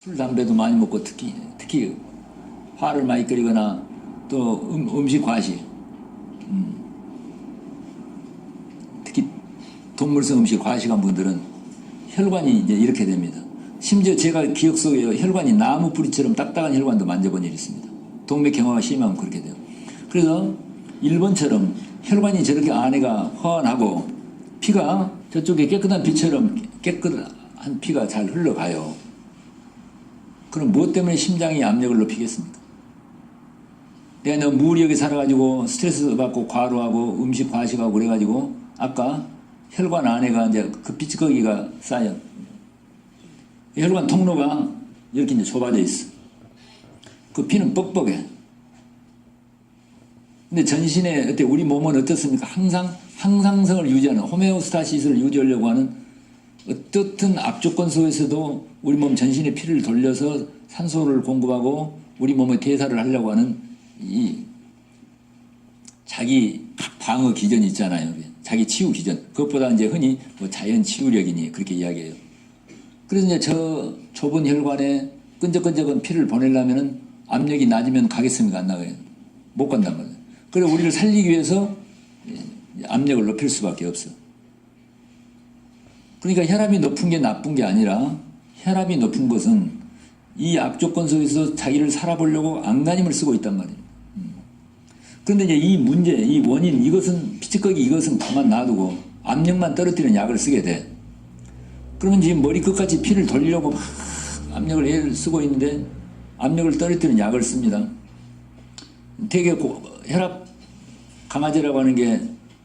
술, 담배도 많이 먹고 특히 화를 많이 끓이거나 또 음식 과식, 특히 동물성 음식 과식한 분들은 혈관이 이제 이렇게 됩니다. 심지어 제가 기억 속에 혈관이 나무 뿌리처럼 딱딱한 혈관도 만져본 일이 있습니다. 동맥경화가 심하면 그렇게 돼요. 그래서 일본처럼 혈관이 저렇게 안에가 환하고 피가 저쪽에 깨끗한 피처럼 깨끗한 피가 잘 흘러가요. 그럼 무엇 때문에 심장이 압력을 높이겠습니까? 내가 너무 무리하게 살아가지고 스트레스 받고 과로하고 음식 과식하고 그래가지고 아까 혈관 안에가 이제 그 삐쩍거기가 쌓여. 혈관 통로가 이렇게 이제 좁아져 있어. 그 피는 뻑뻑해. 근데 전신에 어때 우리 몸은 어떻습니까? 항상 항상성을 유지하는 호메오스타시스를 유지하려고 하는 어떻든 악조건 속에서도 우리 몸 전신에 피를 돌려서 산소를 공급하고 우리 몸의 대사를 하려고 하는 이 자기 방어 기전이 있잖아요. 자기 치유 기전. 그것보다 이제 흔히 뭐 자연 치유력이니 그렇게 이야기해요. 그래서 이제 저 좁은 혈관에 끈적끈적한 피를 보내려면은 압력이 낮으면 가겠습니까? 안 나가요. 못 간단 말이에요. 그래서 우리를 살리기 위해서 압력을 높일 수밖에 없어. 그러니까 혈압이 높은 게 나쁜 게 아니라 혈압이 높은 것은 이 악조건 속에서 자기를 살아보려고 안간힘을 쓰고 있단 말이에요. 그런데 이제 이 문제, 이 원인, 이것은 피치거기 이것은 가만 놔두고 압력만 떨어뜨리는 약을 쓰게 돼. 그러면 지금 머리 끝까지 피를 돌리려고 막 압력을 애를 쓰고 있는데 압력을 떨어뜨리는 약을 씁니다. 되게 혈압 강화제라고 하는 게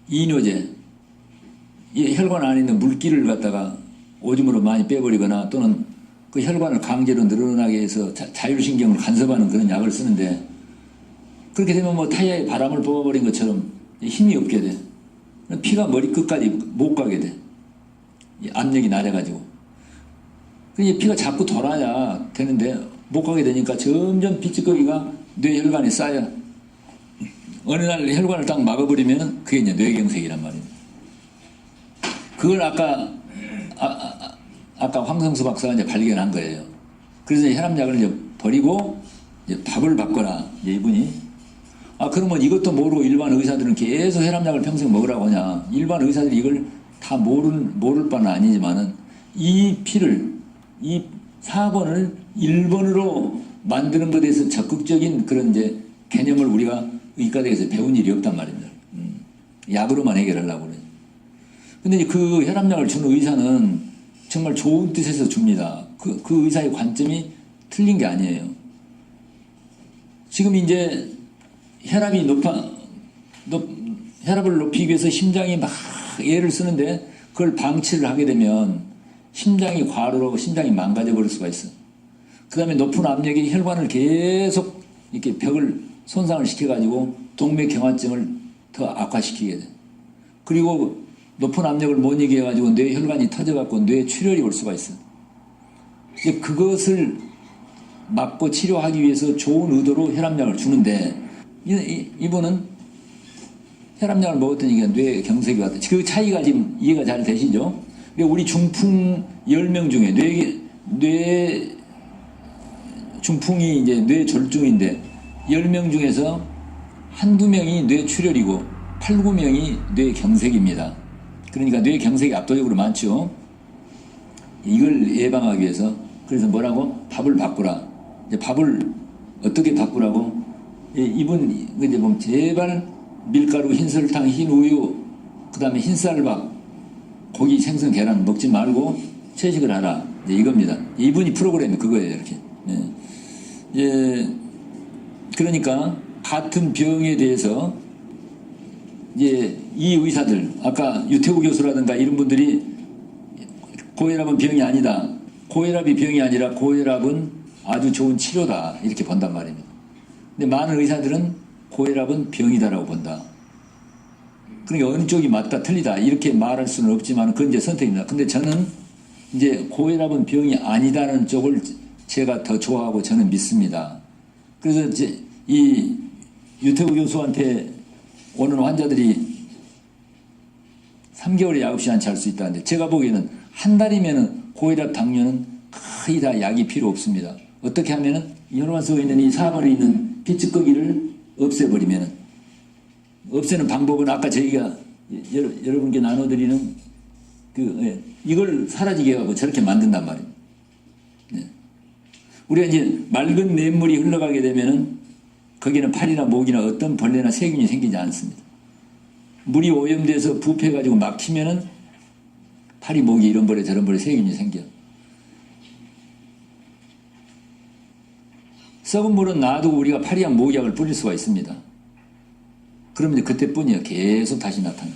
이뇨제, 이 혈관 안에 있는 물기를 갖다가 오줌으로 많이 빼버리거나 또는 그 혈관을 강제로 늘어나게 해서 자율신경을 간섭하는 그런 약을 쓰는데 그렇게 되면 뭐 타이어에 바람을 뽑아버린 것처럼 힘이 없게 돼. 피가 머리 끝까지 못 가게 돼. 압력이 낮아가지고. 그러니까 피가 자꾸 돌아야 되는데 못 가게 되니까 점점 피찌꺼기가 뇌혈관에 쌓여. 어느 날 혈관을 딱 막아버리면 그게 이제 뇌경색이란 말입니다. 그걸 아까 황성수 박사가 이제 발견한 거예요. 그래서 혈압약을 이제 버리고 이제 밥을 바꿔라. 이제 이분이. 그러면 이것도 모르고 일반 의사들은 계속 혈압약을 평생 먹으라고 하냐. 일반 의사들이 이걸 다 모를 바는 아니지만은 이 피를, 이 4번을 1번으로 만드는 것에 대해서 적극적인 그런 이제 개념을 우리가 의과대에서 배운 일이 없단 말입니다. 약으로만 해결하려고 그래요. 근데 그 혈압약을 주는 의사는 정말 좋은 뜻에서 줍니다. 그 의사의 관점이 틀린 게 아니에요. 지금 이제 혈압이 혈압을 높이기 위해서 심장이 막 애를 쓰는데 그걸 방치를 하게 되면 심장이 과로로 심장이 망가져 버릴 수가 있어. 그 다음에 높은 압력이 혈관을 계속 이렇게 벽을 손상을 시켜가지고 동맥경화증을 더 악화시키게 돼. 그리고 높은 압력을 못 이겨가지고 뇌 혈관이 터져갖고 뇌 출혈이 올 수가 있어. 이제 그것을 막고 치료하기 위해서 좋은 의도로 혈압약을 주는데 이분은 혈압약을 먹었더니 뇌 경색이 왔다. 그 차이가 지금 이해가 잘 되시죠? 우리 중풍 10명 중에 뇌 중풍이 이제 뇌 절중인데 10명 중에서 한두 명이 뇌 출혈이고 8, 9명이 뇌 경색입니다. 그러니까 뇌 경색이 압도적으로 많죠. 이걸 예방하기 위해서 그래서 뭐라고? 밥을 바꾸라. 이제 밥을 어떻게 바꾸라고? 이분 이제 보면 제발 밀가루, 흰설탕, 흰 우유, 그 다음에 흰쌀밥, 고기, 생선, 계란 먹지 말고 채식을 하라. 이제 이겁니다. 이분이 프로그램이 그거예요. 이렇게. 그러니까 같은 병에 대해서 이제 이 의사들, 아까 유태우 교수라든가 이런 분들이 고혈압은 병이 아니다. 고혈압이 병이 아니라 고혈압은 아주 좋은 치료다. 이렇게 본단 말입니다. 근데 많은 의사들은 고혈압은 병이다라고 본다. 그러니까 어느 쪽이 맞다, 틀리다. 이렇게 말할 수는 없지만 그건 이제 선택입니다. 근데 저는 이제 고혈압은 병이 아니다는 쪽을 제가 더 좋아하고 저는 믿습니다. 그래서 이제 이 유태우 교수한테 오는 환자들이 3개월에 약없이 안 잘 수 있다는데 제가 보기에는 한 달이면은 고혈압 당뇨는 거의 다 약이 필요 없습니다. 어떻게 하면은 혈관 속에 있는 이 4번에 있는 피츠꺼기를 없애버리면은, 없애는 방법은 아까 저희가 여러분께 나눠드리는 이걸 사라지게 하고 저렇게 만든단 말입니다. 네. 우리가 이제 맑은 냇물이 흘러가게 되면은 거기는 파리나 목이나 어떤 벌레나 세균이 생기지 않습니다. 물이 오염돼서 부패해가지고 막히면은 파리, 목이 이런 벌레 저런 벌레 세균이 생겨. 썩은 물은 놔두고 우리가 파리약, 모기약을 뿌릴 수가 있습니다. 그러면 이제 그때뿐이에요. 계속 다시 나타나요.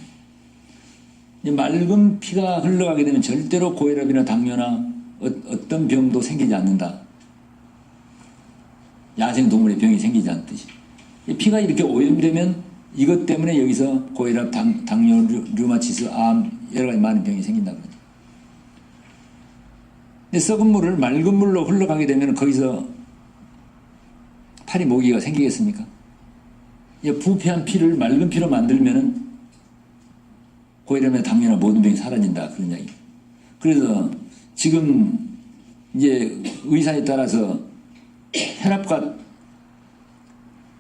맑은 피가 흘러가게 되면 절대로 고혈압이나 당뇨나 어떤 병도 생기지 않는다. 야생동물의 병이 생기지 않듯이. 피가 이렇게 오염되면 이것 때문에 여기서 고혈압, 당뇨, 류마티스, 암, 여러 가지 많은 병이 생긴다 그러죠. 근데 썩은 물을 맑은 물로 흘러가게 되면 거기서 파리, 모기가 생기겠습니까? 부패한 피를 맑은 피로 만들면은 고혈압이나 당뇨나 모든 병이 사라진다. 그런 이야기. 그래서 지금 이제 의사에 따라서 혈압과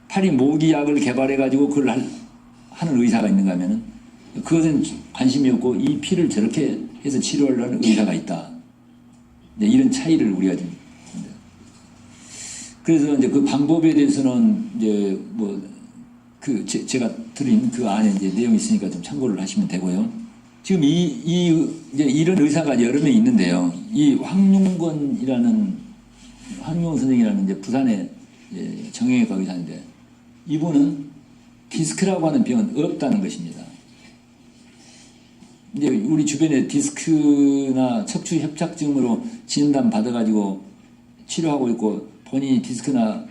파리, 모기 약을 개발해가지고 그걸 하는 의사가 있는가 하면은 그것은 관심이 없고 이 피를 저렇게 해서 치료하려는 의사가 있다. 이런 차이를 우리가 좀. 그래서 이제 그 방법에 대해서는 이제 제가 드린 그 안에 이제 내용이 있으니까 좀 참고를 하시면 되고요. 지금 이제 이런 의사가 여러 명 있는데요. 이 황용건 선생이라는 이제 부산의 정형외과 의사인데 이분은 디스크라고 하는 병은 없다는 것입니다. 이제 우리 주변에 디스크나 척추 협착증으로 진단 받아가지고 치료하고 있고 본인이 디스크나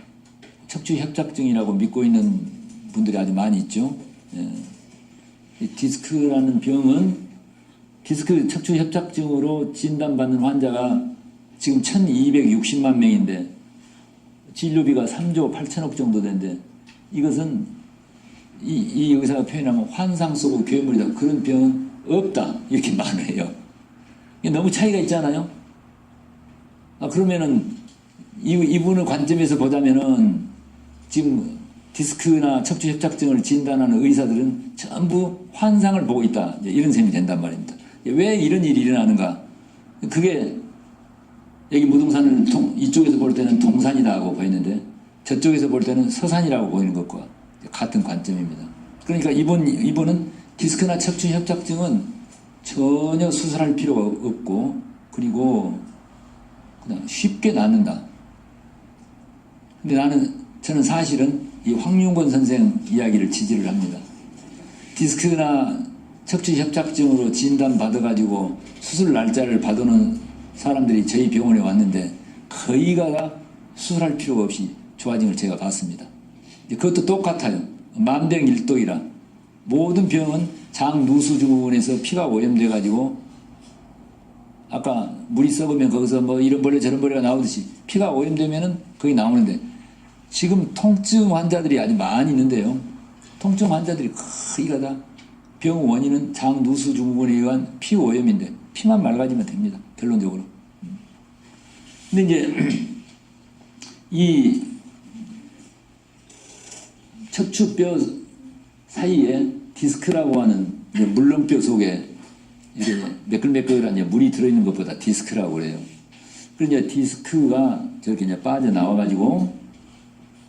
척추 협착증이라고 믿고 있는 분들이 아주 많이 있죠. 이 디스크라는 병은 디스크 척추 협착증으로 진단받는 환자가 지금 1260만 명인데 진료비가 3조 8천억 정도 되는데 이것은 이 의사가 표현하면 환상 속의 괴물이다. 그런 병은 없다. 이렇게 말을 해요. 너무 차이가 있잖아요. 그러면은 이분의 관점에서 보자면은 지금 디스크나 척추 협착증을 진단하는 의사들은 전부 환상을 보고 있다. 이런 셈이 된단 말입니다. 왜 이런 일이 일어나는가? 그게 여기 무등산을 이쪽에서 볼 때는 동산이다 하고 보이는데 저쪽에서 볼 때는 서산이라고 보이는 것과 같은 관점입니다. 그러니까 이분은 디스크나 척추 협착증은 전혀 수술할 필요가 없고 그리고 그냥 쉽게 낫는다. 근데 저는 사실은 이 황용건 선생 이야기를 지지를 합니다. 디스크나 척추 협착증으로 진단받아가지고 수술 날짜를 받아놓은 사람들이 저희 병원에 왔는데 거의가 다 수술할 필요가 없이 좋아진 걸 제가 봤습니다. 그것도 똑같아요. 만병일독이라 모든 병은 장누수증후군에서 피가 오염돼가지고 아까 물이 썩으면 거기서 뭐 이런 벌레 저런 벌레가 나오듯이 피가 오염되면은 거기 나오는데 지금 통증 환자들이 아주 많이 있는데요. 통증 환자들이 거의가 다 병 원인은 장누수증후군에 의한 피 오염인데 피만 맑아지면 됩니다. 결론적으로. 근데 이제 이 척추뼈 사이에 디스크라고 하는 물렁뼈 속에 이렇게 매끌매끌한 물이 들어있는 것보다 디스크라고 그래요. 그래서 이제 디스크가 저렇게 이제 빠져나와가지고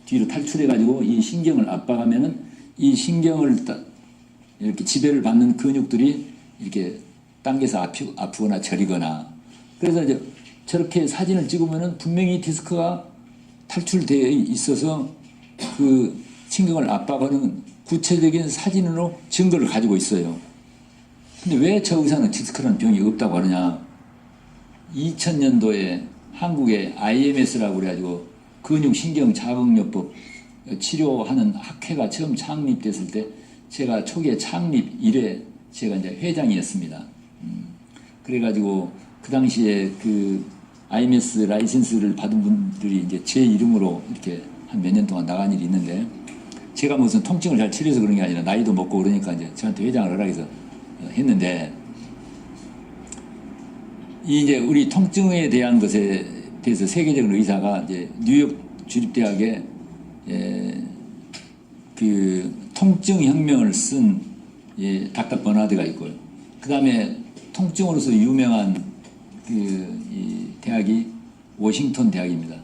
뒤로 탈출해가지고 이 신경을 압박하면은 이 신경을 이렇게 지배를 받는 근육들이 이렇게 당겨서 아프거나 저리거나 그래서 이제 저렇게 사진을 찍으면은 분명히 디스크가 탈출되어 있어서 그 신경을 압박하는 구체적인 사진으로 증거를 가지고 있어요. 근데 왜 저 의사는 디스크라는 병이 없다고 하느냐? 2000년도에 한국에 IMS라고 그래가지고 근육신경자극요법 치료하는 학회가 처음 창립됐을 때 제가 초기에 창립 1회 제가 이제 회장이었습니다. 그래가지고 그 당시에 그 IMS 라이센스를 받은 분들이 이제 제 이름으로 이렇게 한 몇 년 동안 나간 일이 있는데 제가 무슨 통증을 잘 치료해서 그런 게 아니라 나이도 먹고 그러니까 이제 저한테 회장을 하라 해서 했는데 이제 우리 통증에 대한 것에 대해서 세계적인 의사가 이제 뉴욕 주립대학에 그 통증 혁명을 쓴 닥터 버나드가 있고요. 그 다음에 통증으로서 유명한 이 대학이 워싱턴 대학입니다.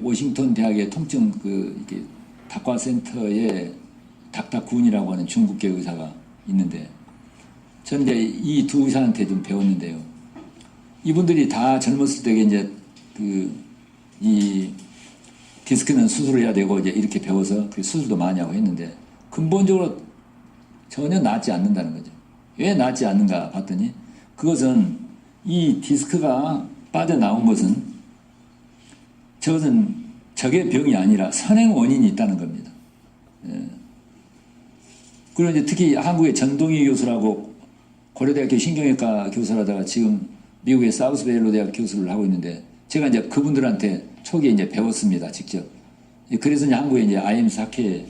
워싱턴 대학의 통증 이렇게 닥과 센터에 닥터군이라고 하는 중국계 의사가 있는데, 저는 이제 이 두 의사한테 좀 배웠는데요. 이분들이 다 젊었을 때 이제 이 디스크는 수술해야 되고 이제 이렇게 배워서 그 수술도 많이 하고 했는데, 근본적으로 전혀 낫지 않는다는 거죠. 왜 낫지 않는가 봤더니, 그것은 이 디스크가 빠져나온 것은 저것은 적의 병이 아니라 선행 원인이 있다는 겁니다. 그리고 이제 특히 한국의 전동희 교수라고 고려대학교 신경외과 교수라다가 지금 미국의 사우스베일로 대학 교수를 하고 있는데, 제가 이제 그분들한테 초기에 이제 배웠습니다, 직접. 그래서 이제 한국에 이제 IMS 학회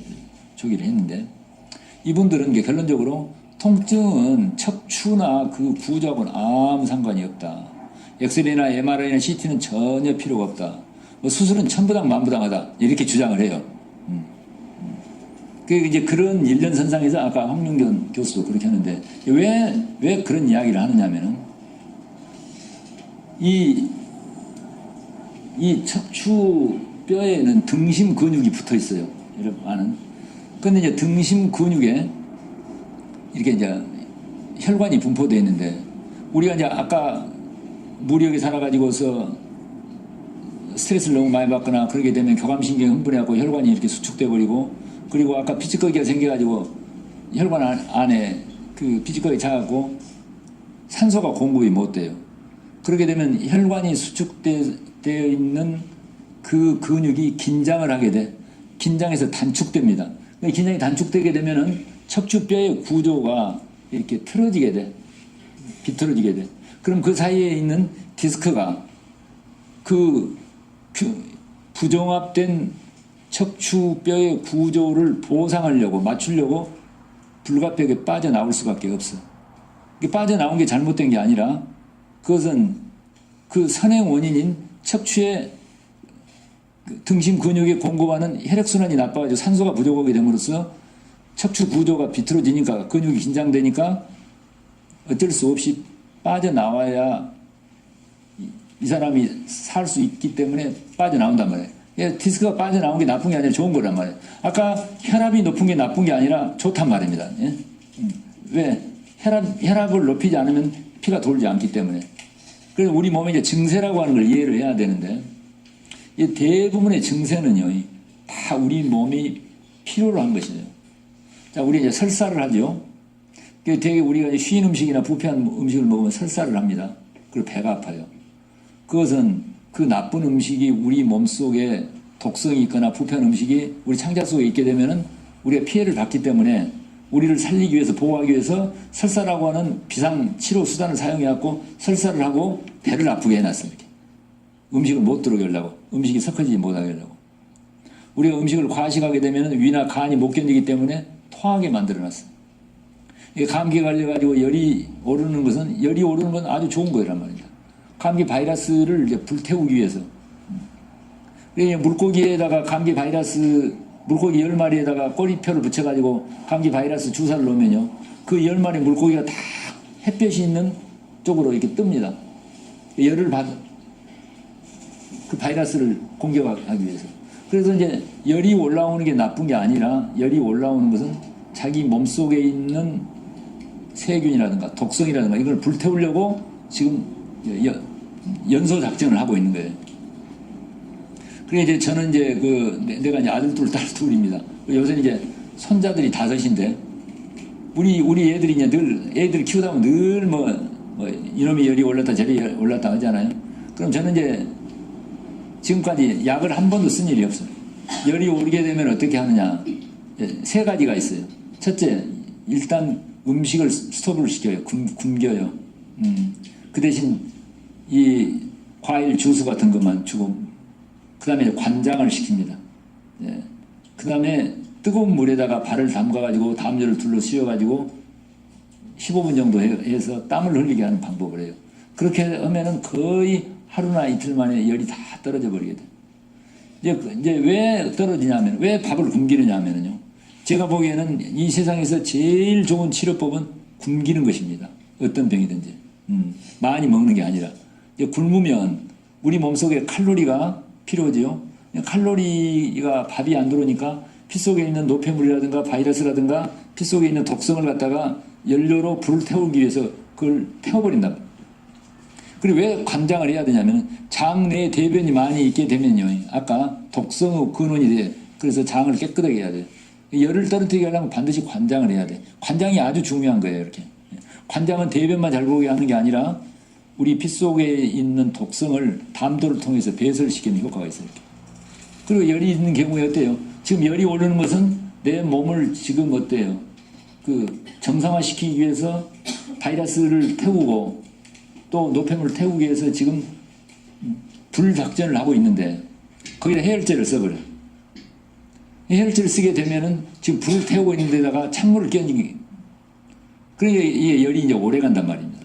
초기를 했는데, 이분들은 결론적으로 통증은 척추나 그 구조하고는 아무 상관이 없다. 엑스레이나 MRI나 CT는 전혀 필요가 없다. 뭐 수술은 천부당 만부당하다. 이렇게 주장을 해요. 이제 그런 일련선상에서 아까 황명견 교수도 그렇게 하는데, 왜 그런 이야기를 하느냐면은, 이 척추 뼈에는 등심 근육이 붙어 있어요. 여러분 아는. 근데 이제 등심 근육에 이렇게 이제 혈관이 분포되어 있는데, 우리가 이제 아까 무력에 살아가지고서 스트레스를 너무 많이 받거나 그러게 되면 교감신경이 흥분해갖고 혈관이 이렇게 수축돼 버리고, 그리고 아까 피지꺼기가 생겨가지고 혈관 안에 그 피지꺼기 차갖고 산소가 공급이 못 돼요. 그렇게 되면 혈관이 수축되어 있는 그 근육이 긴장을 하게 돼. 긴장해서 단축됩니다. 긴장이 단축되게 되면은 척추뼈의 구조가 이렇게 틀어지게 돼. 비틀어지게 돼. 그럼 그 사이에 있는 디스크가 그 부종합된 척추뼈의 구조를 보상하려고, 맞추려고 불가피하게 빠져나올 수밖에 없어. 빠져나온 게 잘못된 게 아니라, 그것은 그 선행 원인인 척추의 등심 근육에 공급하는 혈액순환이 나빠가지고 산소가 부족하게 됨으로써 척추 구조가 비틀어지니까, 근육이 긴장되니까 어쩔 수 없이 빠져나와야 이 사람이 살 수 있기 때문에 빠져나온단 말이에요. 디스크가 빠져나온 게 나쁜 게 아니라 좋은 거란 말이에요. 아까 혈압이 높은 게 나쁜 게 아니라 좋단 말입니다. 예? 왜? 혈압을 높이지 않으면 피가 돌지 않기 때문에. 그래서 우리 몸의 이제 증세라고 하는 걸 이해를 해야 되는데, 이 대부분의 증세는요, 다 우리 몸이 필요로 한 것이죠. 자, 우리 이제 설사를 하죠. 되게 우리가 쉬운 음식이나 부패한 음식을 먹으면 설사를 합니다. 그리고 배가 아파요. 그것은 그 나쁜 음식이 우리 몸 속에 독성이 있거나 부패한 음식이 우리 창자 속에 있게 되면은 우리가 피해를 받기 때문에, 우리를 살리기 위해서, 보호하기 위해서 설사라고 하는 비상 치료 수단을 사용해갖고 설사를 하고 배를 아프게 해놨어요. 이렇게. 음식을 못 들어오게 하려고, 음식이 섞어지지 못하게 하려고. 우리가 음식을 과식하게 되면 위나 간이 못 견디기 때문에 토하게 만들어놨어요. 감기에 걸려가지고 열이 오르는 건 아주 좋은 거란 말입니다. 감기 바이러스를 이제 불태우기 위해서. 물고기에다가 감기 바이러스, 물고기 10마리에다가 꼬리표를 붙여가지고 감기 바이러스 주사를 놓으면요, 그 10마리 물고기가 다 햇볕이 있는 쪽으로 이렇게 뜹니다. 열을 그 바이러스를 공격하기 위해서. 그래서 이제 열이 올라오는 게 나쁜 게 아니라, 열이 올라오는 것은 자기 몸속에 있는 세균이라든가 독성이라든가 이걸 불태우려고 지금 연소 작전을 하고 있는 거예요. 그래 이제 저는 이제 내가 이제 아들 둘, 딸 둘입니다. 요새 이제 손자들이 5인데, 우리 애들이 이제 애들 키우다 보면 늘 이놈이 열이 올랐다 저리 올랐다 하잖아요. 그럼 저는 이제 지금까지 약을 한 번도 쓴 일이 없어요. 열이 오르게 되면 어떻게 하느냐. 3가지가 있어요. 첫째, 일단 음식을 스톱을 시켜요. 굶겨요. 그 대신 이 과일 주스 같은 것만 주고, 그 다음에 관장을 시킵니다. 예. 그 다음에 뜨거운 물에다가 발을 담가가지고 담요를 둘러 씌워가지고 15분 정도 해서 땀을 흘리게 하는 방법을 해요. 그렇게 하면은 거의 하루나 이틀 만에 열이 다 떨어져 버리게 돼. 이제 왜 떨어지냐면, 왜 밥을 굶기느냐면요. 제가 보기에는 이 세상에서 제일 좋은 치료법은 굶기는 것입니다. 어떤 병이든지. 많이 먹는 게 아니라. 이제 굶으면 우리 몸속에 칼로리가 필요하지요. 칼로리가 밥이 안 들어오니까 피 속에 있는 노폐물이라든가 바이러스라든가 피 속에 있는 독성을 갖다가 연료로 불을 태우기 위해서 그걸 태워버린다. 그리고 왜 관장을 해야 되냐면 장 내에 대변이 많이 있게 되면요. 아까 독성의 근원이 돼. 그래서 장을 깨끗하게 해야 돼. 열을 떨어뜨리게 하려면 반드시 관장을 해야 돼. 관장이 아주 중요한 거예요. 이렇게. 관장은 대변만 잘 보게 하는 게 아니라 우리 피 속에 있는 독성을 담도를 통해서 배설시키는 효과가 있어요. 이렇게. 그리고 열이 있는 경우에 어때요? 지금 열이 오르는 것은 내 몸을 지금 어때요? 그 정상화시키기 위해서 바이러스를 태우고 또 노폐물을 태우기 위해서 지금 불작전을 하고 있는데 거기다 해열제를 써버려. 해열제를 쓰게 되면은 지금 불을 태우고 있는 데다가 찬물을 끼얹기. 그러니까 이게 열이 이제 오래 간단 말입니다.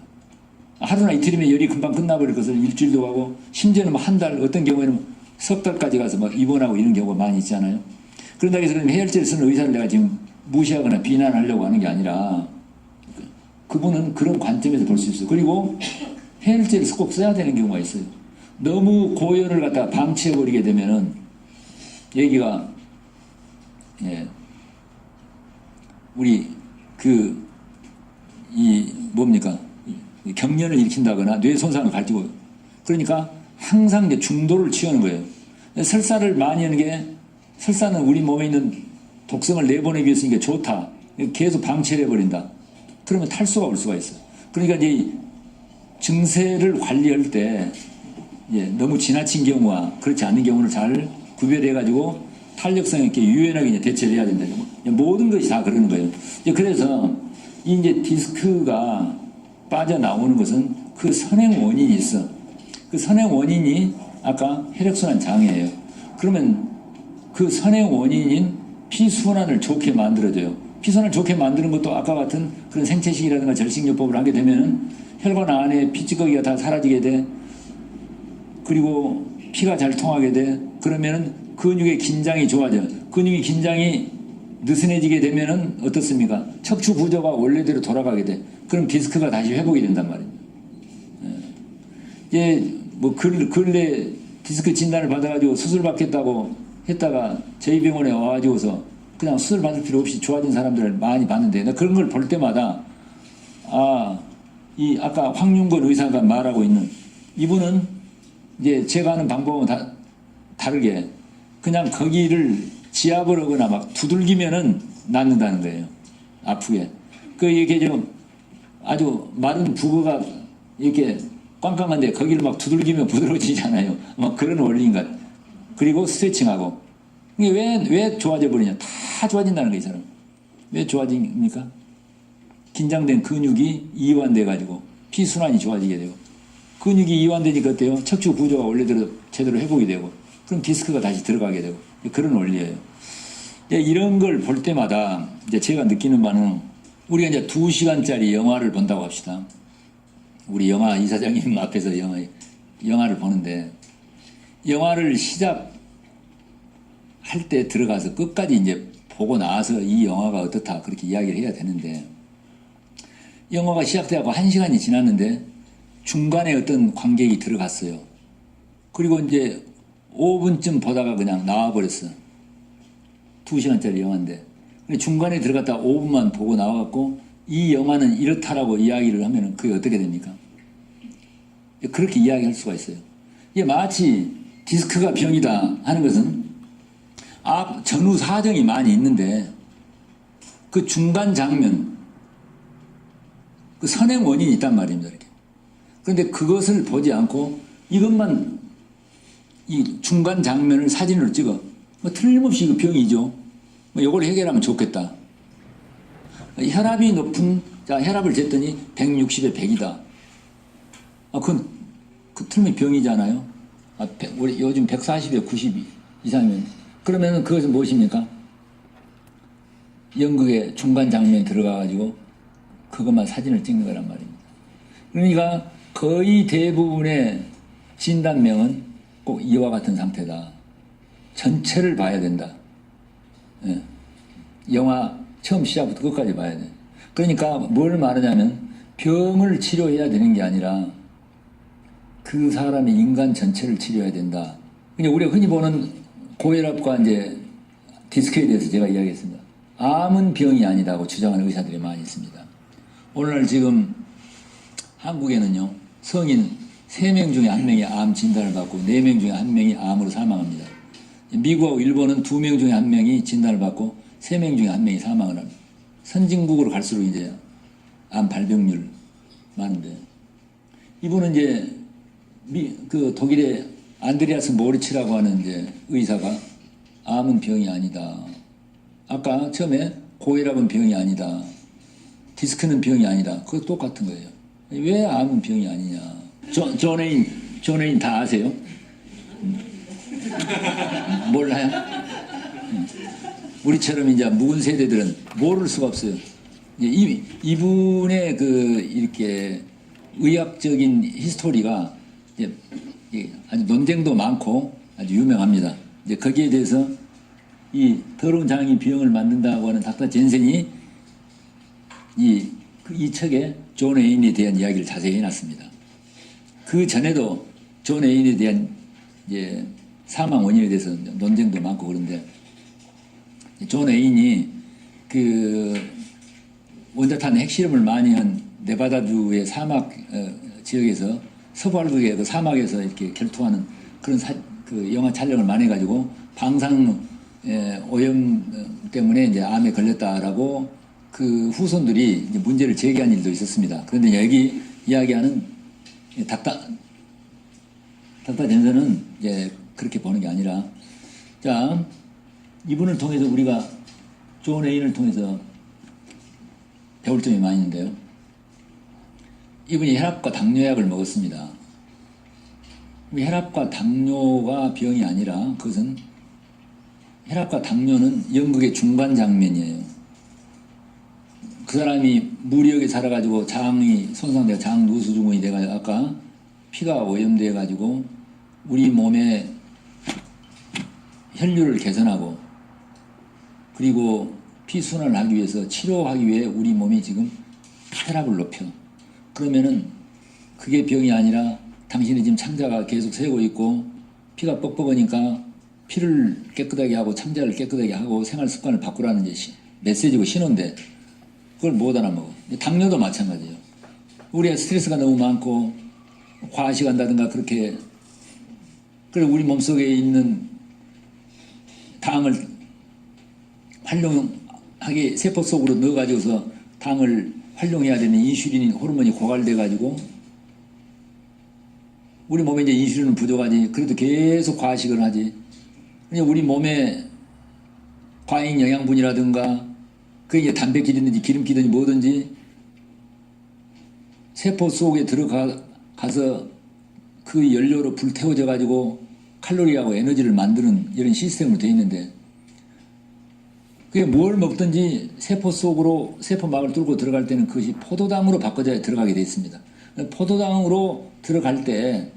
하루나 이틀이면 열이 금방 끝나버릴 것을 일주일도 가고 심지어는 한 달, 어떤 경우에는 석 달까지 가서 막 입원하고 이런 경우가 많이 있잖아요. 그런다고 해서 해열제를 쓰는 의사를 내가 지금 무시하거나 비난하려고 하는 게 아니라 그분은 그런 관점에서 볼 수 있어요. 그리고 해열제를 꼭 써야 되는 경우가 있어요. 너무 고열을 갖다가 방치해버리게 되면은 얘기가 우리 뭡니까? 경련을 일으킨다거나 뇌 손상을 가지고 그러니까 항상 이제 중도를 취하는 거예요. 설사를 많이 하는 게 설사는 우리 몸에 있는 독성을 내보내기 위해서 이게 좋다. 계속 방치를 해버린다. 그러면 탈수가 올 수가 있어요. 그러니까 이제 증세를 관리할 때 너무 지나친 경우와 그렇지 않은 경우를 잘 구별해가지고 탄력성 있게 유연하게 이제 대처를 해야 된다. 모든 것이 다 그러는 거예요. 그래서 이제 디스크가 빠져나오는 것은 그 선행 원인이 있어. 그 선행 원인이 아까 혈액순환 장애예요. 그러면 그 선행 원인인 피순환을 좋게 만들어줘요. 피순환을 좋게 만드는 것도 아까 같은 그런 생체식이라든가 절식요법을 하게 되면은 혈관 안에 피찌꺼기가 다 사라지게 돼. 그리고 피가 잘 통하게 돼. 그러면은 근육의 긴장이 좋아져. 근육의 긴장이 느슨해지게 되면은 어떻습니까? 척추 구조가 원래대로 돌아가게 돼. 그럼 디스크가 다시 회복이 된단 말입니다. 뭐 근래 디스크 진단을 받아가지고 수술 받겠다고 했다가 저희 병원에 와가지고서 그냥 수술 받을 필요 없이 좋아진 사람들을 많이 봤는데 나 그런 걸 볼 때마다 아까 황윤건 의사가 말하고 있는 이분은 이제 제가 하는 방법은 다르게 그냥 거기를 지압을 하거나 막 두들기면은 낫는다는 거예요. 아프게. 이게 좀 아주 마른 부거가 이렇게 꽝꽝한데 거기를 막 두들기면 부드러워지잖아요. 막 그런 원리인 것. 그리고 스트레칭하고. 이게 왜 좋아져 버리냐. 다 좋아진다는 거예요, 이 사람. 왜 좋아집니까? 긴장된 근육이 이완돼가지고 피순환이 좋아지게 되고 근육이 이완되니까 어때요? 척추 구조가 원래대로 제대로 회복이 되고 그럼 디스크가 다시 들어가게 되고 그런 원리예요. 이런 걸 볼 때마다 이제 제가 느끼는 바는 우리가 이제 2시간짜리 영화를 본다고 합시다. 우리 영화 이사장님 앞에서 영화를 보는데 영화를 시작할 때 들어가서 끝까지 이제 보고 나서 이 영화가 어떻다 그렇게 이야기를 해야 되는데 영화가 시작되고 1시간이 지났는데 중간에 어떤 관객이 들어갔어요. 그리고 이제 5분쯤 보다가 그냥 나와버렸어. 2시간짜리 영화인데. 중간에 들어갔다 5분만 보고 나와갖고 이 영화는 이렇다라고 이야기를 하면 그게 어떻게 됩니까? 그렇게 이야기할 수가 있어요. 이게 마치 디스크가 병이다 하는 것은 전후 사정이 많이 있는데 그 중간 장면, 그 선행 원인이 있단 말입니다. 이렇게. 그런데 그것을 보지 않고 이것만 이 중간 장면을 사진으로 찍어. 틀림없이 이거 병이죠. 이걸 해결하면 좋겠다. 혈압이 높은, 혈압을 쟀더니 160에 100이다. 그건 틀림없이 병이잖아요. 우리 요즘 140에 90 이상이면. 그러면 그것은 무엇입니까? 연극의 중간 장면에 들어가가지고 그것만 사진을 찍는 거란 말입니다. 그러니까 거의 대부분의 진단명은 꼭 이와 같은 상태다. 전체를 봐야 된다. 예. 영화 처음 시작부터 끝까지 봐야 돼. 그러니까 뭘 말하냐면 병을 치료해야 되는 게 아니라 그 사람의 인간 전체를 치료해야 된다. 그러니까 우리가 흔히 보는 고혈압과 이제 디스크에 대해서 제가 이야기했습니다. 암은 병이 아니다고 주장하는 의사들이 많이 있습니다. 오늘날 지금 한국에는요, 성인 3명 중에 1명이 암 진단을 받고 4명 중에 1명이 암으로 사망합니다. 미국하고 일본은 2명 중에 1명이 진단을 받고 3명 중에 1명이 사망을 합니다. 선진국으로 갈수록 이제 암 발병률 많은데, 이분은 이제 그 독일의 안드레아스 모리치라고 하는 이제 의사가 암은 병이 아니다. 아까 처음에 고혈압은 병이 아니다. 디스크는 병이 아니다. 그거 똑같은 거예요. 왜 암은 병이 아니냐. 존 애인 다 아세요? 몰라요? 우리처럼 이제 묵은 세대들은 모를 수가 없어요. 이분의 이렇게 의학적인 히스토리가 이제 아주 논쟁도 많고 아주 유명합니다. 이제 거기에 대해서 이 더러운 장이 병을 만든다고 하는 닥터 젠센이 이 책에 존 애인에 대한 이야기를 자세히 해놨습니다. 그 전에도 존 애인에 대한 이제 사망 원인에 대해서 논쟁도 많고 그런데, 존 애인이 그 원자탄 핵실험을 많이 한 네바다주의 사막 지역에서 서부할극의 그 사막에서 이렇게 결투하는 그런 그 영화 촬영을 많이 해가지고 방사능 오염 때문에 이제 암에 걸렸다라고 그 후손들이 이제 문제를 제기한 일도 있었습니다. 그런데 여기 이야기하는 닥터 젠슨은 이제 그렇게 보는 게 아니라, 자, 이분을 통해서 우리가 존 애인을 통해서 배울 점이 많이 있는데요. 이분이 혈압과 당뇨약을 먹었습니다. 혈압과 당뇨가 병이 아니라 그것은 혈압과 당뇨는 연극의 중간 장면이에요. 그 사람이 무리하게 살아가지고 장이 손상되어 장 누수증후군이 돼가지고 아까 피가 오염돼가지고 우리 몸에 혈류를 개선하고 그리고 피순환을 하기 위해서 치료하기 위해 우리 몸이 지금 혈압을 높여. 그러면은 그게 병이 아니라 당신이 지금 창자가 계속 새고 있고 피가 뻑뻑하니까 피를 깨끗하게 하고 창자를 깨끗하게 하고 생활 습관을 바꾸라는 이제 메시지고 신호인데 그걸 못 알아먹어. 당뇨도 마찬가지예요. 우리가 스트레스가 너무 많고 과식한다든가 그렇게, 그래 우리 몸속에 있는 당을 활용하게 세포 속으로 넣어가지고서 당을 활용해야 되는 인슐린 호르몬이 고갈돼가지고 우리 몸에 이제 인슐린은 부족하지. 그래도 계속 과식을 하지. 우리 몸에 과잉 영양분이라든가 그게 이제 단백질이든지 기름기든지 뭐든지 세포 속에 들어가서 그 연료로 불태워져 가지고 칼로리하고 에너지를 만드는 이런 시스템으로 되어 있는데, 그게 뭘 먹든지 세포 속으로 세포막을 뚫고 들어갈 때는 그것이 포도당으로 바꿔져야 들어가게 되어 있습니다. 포도당으로 들어갈 때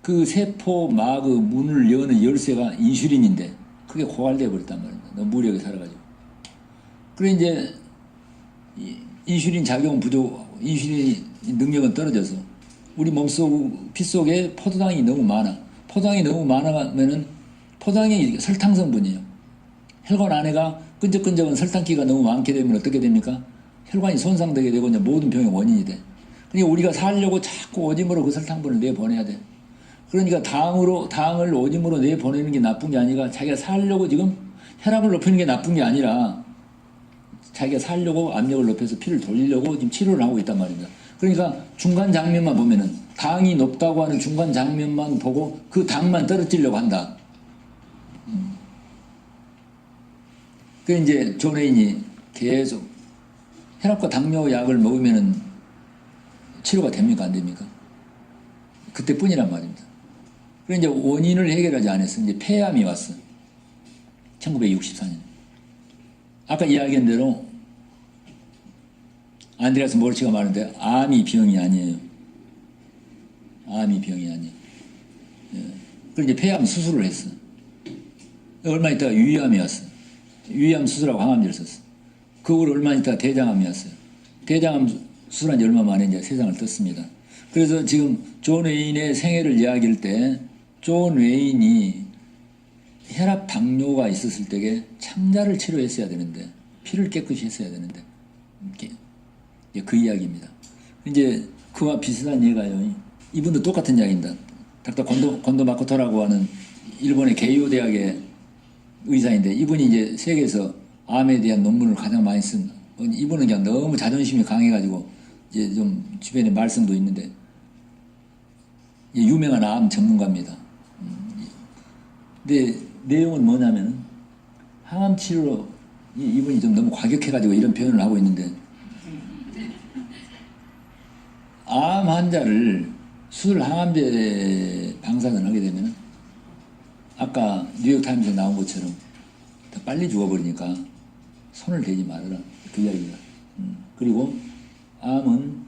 그 세포막의 문을 여는 열쇠가 인슐린인데 그게 고갈되어 버렸단 말입니다. 너무 무리하게 살아가지고. 그래 이제 인슐린 작용 부족, 인슐린 능력은 떨어져서 우리 몸속 피 속에 포도당이 너무 많아. 포도당이 너무 많으면은 포도당이 설탕 성분이에요. 혈관 안에가 끈적끈적한 설탕기가 너무 많게 되면 어떻게 됩니까? 혈관이 손상되게 되고 이제 모든 병의 원인이 돼. 그러니까 우리가 살려고 자꾸 오줌으로 그 설탕분을 내보내야 돼. 그러니까 당을 오줌으로 내보내는 게 나쁜 게 아니라 자기가 살려고 지금 혈압을 높이는 게 나쁜 게 아니라 자기가 살려고 압력을 높여서 피를 돌리려고 지금 치료를 하고 있단 말입니다. 그러니까 중간 장면만 보면은 당이 높다고 하는 중간 장면만 보고 그 당만 떨어뜨리려고 한다. 그 이제 존 애인이 계속 혈압과 당뇨 약을 먹으면은 치료가 됩니까 안 됩니까? 그때뿐이란 말입니다. 그래 이제 원인을 해결하지 않았어. 이제 폐암이 왔어. 1964년. 아까 이야기한 대로 안드레아스 모르치가 말하는데 암이 병이 아니에요. 암이 병이 아니. 그리고 이제 폐암 수술을 했어. 얼마 있다가 유의암이 왔어. 유의암 수술하고 항암제를 썼어. 그 후로 얼마 있다가 대장암이 왔어요. 대장암 수술한 지 얼마 만에 이제 세상을 떴습니다. 그래서 지금 존 웨인의 생애를 이야기할 때 존 웨인이 혈압 당뇨가 있었을 때에 창자를 치료했어야 되는데 피를 깨끗이 했어야 되는데 그 이야기입니다. 이제 그와 비슷한 예가요. 이분도 똑같은 이야기입니다. 닥터 곤도 마코토라고 하는 일본의 게이오 대학의 의사인데 이분이 이제 세계에서 암에 대한 논문을 가장 많이 쓴 이분은 그냥 너무 자존심이 강해가지고 이제 좀 주변에 말썽도 있는데 유명한 암 전문가입니다. 근데 내용은 뭐냐면 항암 치료로 이분이 좀 너무 과격해가지고 이런 표현을 하고 있는데 암 환자를 수술 항암제 방사선 하게 되면 아까 뉴욕타임스에 나온 것처럼 더 빨리 죽어버리니까 손을 대지 말아라 그 이야기가. 그리고 암은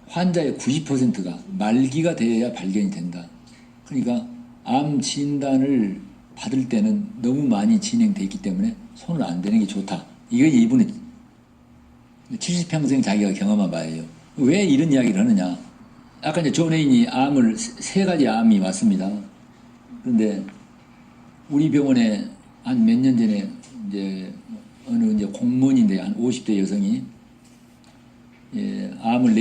환자의 90%가 말기가 돼야 발견이 된다. 그러니까 암 진단을 받을 때는 너무 많이 진행돼 있기 때문에 손을 안 대는 게 좋다. 이게 이분이 70평생 자기가 경험한 바예요. 왜 이런 이야기를 하느냐. 아까 이제 존 웨인이 암을 세 가지 암이 왔습니다. 그런데 우리 병원에 한 몇 년 전에 이제 어느 이제 공무원인데 한 50대 여성이 암을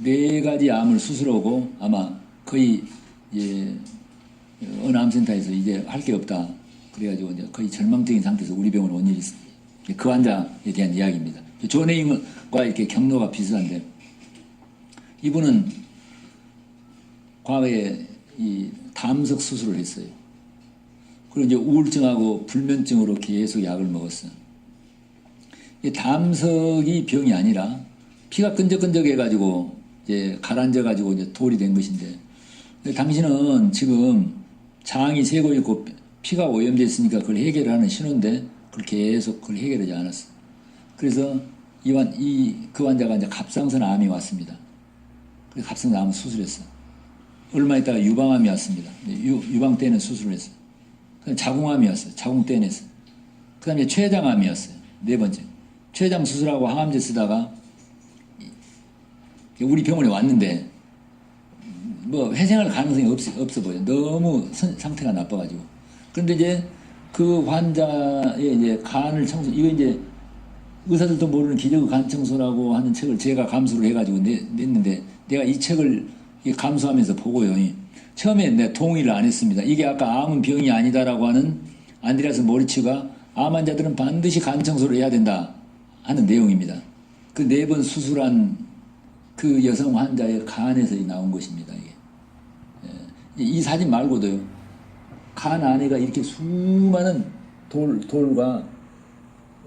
네 가지 암을 수술하고 아마 거의 어느 암센터에서 이제 할 게 없다. 그래가지고 이제 거의 절망적인 상태에서 우리 병원에 온 일이 있습니다. 그 환자에 대한 이야기입니다. 존 웨인과 이렇게 경로가 비슷한데 이분은 과거에 이 담석 수술을 했어요. 그리고 이제 우울증하고 불면증으로 계속 약을 먹었어요. 이 담석이 병이 아니라 피가 끈적끈적해가지고 이제 가라앉아가지고 이제 돌이 된 것인데 당신은 지금 장이 새고 있고 피가 오염되어 있으니까 그걸 해결하는 신호인데 그걸 계속 그걸 해결하지 않았어. 그래서 그 환자가 이제 갑상선 암이 왔습니다. 그래서 갑상선 암을 수술했어. 얼마 있다가 유방암이 왔습니다. 유방 떼는 수술을 했어. 그다음 자궁암이 왔어요. 자궁 떼냈어. 그 다음에 췌장암이 왔어요. 네 번째. 췌장 수술하고 항암제 쓰다가 우리 병원에 왔는데 뭐 회생할 가능성이 없어 보여. 너무 상태가 나빠가지고. 그런데 이제 그 환자의 이제 간을 청소, 이거 이제 의사들도 모르는 기저귀 간 청소라고 하는 책을 제가 감수를 해가지고 냈는데 내가 이 책을 감수하면서 보고요. 처음에 내가 동의를 안 했습니다. 이게 아까 암은 병이 아니다라고 하는 안드레아스 모리츠가 암 환자들은 반드시 간 청소를 해야 된다 하는 내용입니다. 그 4번 수술한 그 여성 환자의 간에서 나온 것입니다. 이게. 이 사진 말고도요. 간 안에가 이렇게 수많은 돌과